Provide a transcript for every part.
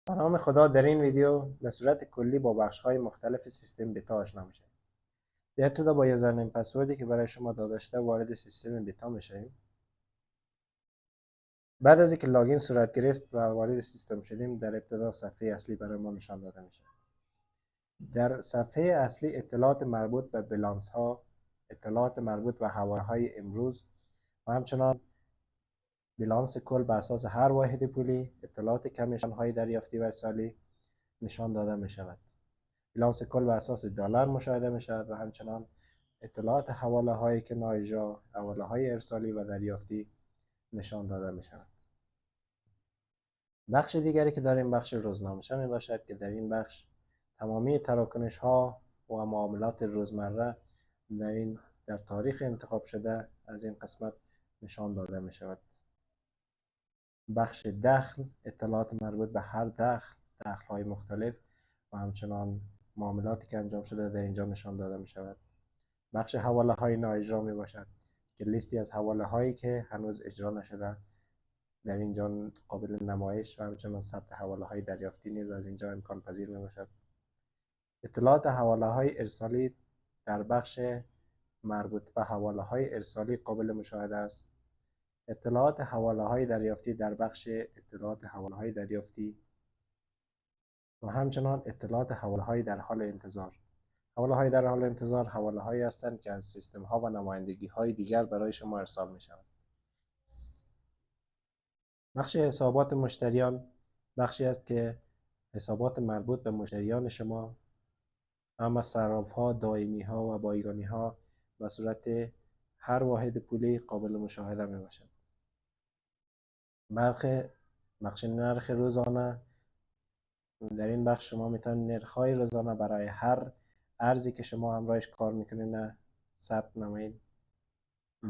به نام خدا، در این ویدیو به صورت کلی با بخش‌های مختلف سیستم بیتا آشنا میشیم. در ابتدا با یوزرنیم پسوردی که برای شما داده شده وارد سیستم بیتا میشیم. بعد از اینکه لاگین صورت گرفت و وارد سیستم شدیم، در ابتدا صفحه اصلی برای ما نشان داده میشه. در صفحه اصلی اطلاعات مربوط به بلانس ها، اطلاعات مربوط به حواله‌های امروز و همچنان بلانس کل به اساس هر واحد پولی، اطلاعات کمیشن های دریافتی و ارسالی نشان داده می شود. بلانس کل به اساس دلار مشاهده می شود و همچنان اطلاعات حواله هایی که نااجرا، حواله های ارسالی و دریافتی نشان داده می شود. بخش دیگری که داریم بخش روزنامه‌نگاری می باشد که در این بخش تمامی تراکنش ها و معاملات روزمره در تاریخ انتخاب شده از این قسمت نشان داده می شود. بخش دخل، اطلاعات مربوط به هر دخل های مختلف و همچنان معاملاتی که انجام شده در اینجا نشان داده می شود. بخش حواله های نااجرا می باشد که لیستی از حواله هایی که هنوز اجرا نشده در اینجا قابل نمایش و همچنان ثبت حواله های دریافتی نیز از اینجا امکان پذیر می باشد. اطلاعات حواله های ارسالی در بخش مربوط به حواله های ارسالی قابل مشاهده است. اطلاعات حواله های دریافتی در بخش اطلاعات حواله های دریافتی و همچنان اطلاعات حواله های در حال انتظار. حواله های در حال انتظار حواله هایی هستند که از سیستم ها و نمایندگی های دیگر برای شما ارسال می شوند. بخش حسابات مشتریان بخشی است که حسابات مربوط به مشتریان شما، اما صراف ها، دائمی ها و بایگانی ها به صورت هر واحد پولی قابل مشاهده می باشد. بخش نرخ روزانه، در این بخش شما میتونید نرخ‌های روزانه برای هر ارزی که شما همراهش کار میکنید ثبت نمایید.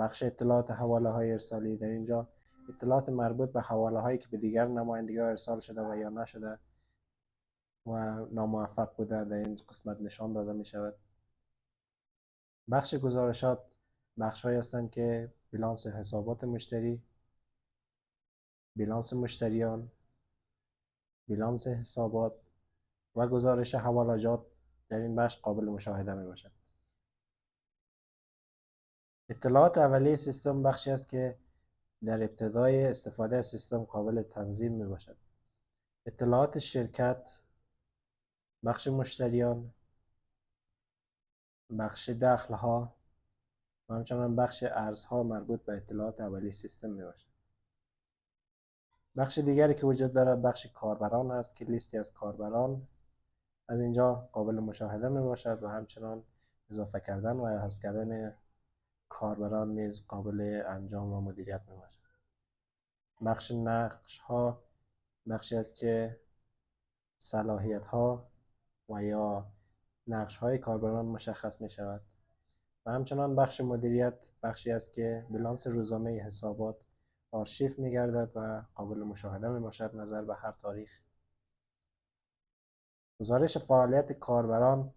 بخش اطلاعات حواله های ارسالی، در اینجا اطلاعات مربوط به حواله هایی که به دیگر نمایندگی ها ارسال شده و یا نشده و ناموفق بوده در این قسمت نشان داده می شود. بخش گزارشات بخش هایی هستند که بیلانس حسابات مشتری، بیلانس مشتریان، بیلانس حسابات و گزارش حوالجات در این بخش قابل مشاهده می باشد. اطلاعات اولیه سیستم بخشی است که در ابتدای استفاده از سیستم قابل تنظیم می باشد. اطلاعات شرکت، بخش مشتریان، بخش دخل ها و همچنان بخش ارزها مربوط به اطلاعات اولیه سیستم می باشد. بخش دیگری که وجود دارد بخش کاربران است که لیستی از کاربران از اینجا قابل مشاهده می باشد و همچنان اضافه کردن و حذف کردن کاربران نیز قابل انجام و مدیریت می باشد. بخش نقش ها بخشی است که صلاحیت ها و یا نقش های کاربران مشخص می شود و همچنان بخش مدیریت بخشی است که بلانس روزانه حسابات آرشیو می گردد و قابل مشاهده می باشد نظر به هر تاریخ. گزارش فعالیت کاربران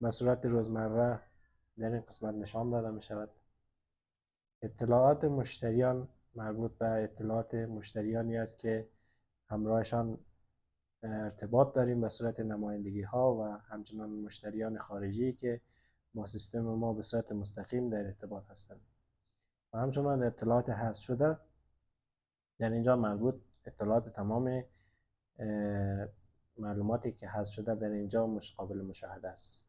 به صورت روزمره در این قسمت نشان داده می شود. اطلاعات مشتریان مربوط به اطلاعات مشتریانی است که همراهشان ارتباط داریم به صورت نمایندگی ها و همچنان مشتریان خارجی که با سیستم ما به صورت مستقیم در ارتباط هستند و همچنان اطلاعات حذف شده در اینجا مربوط اطلاعات تمام معلوماتی که حذف شده در اینجا قابل مشاهده است.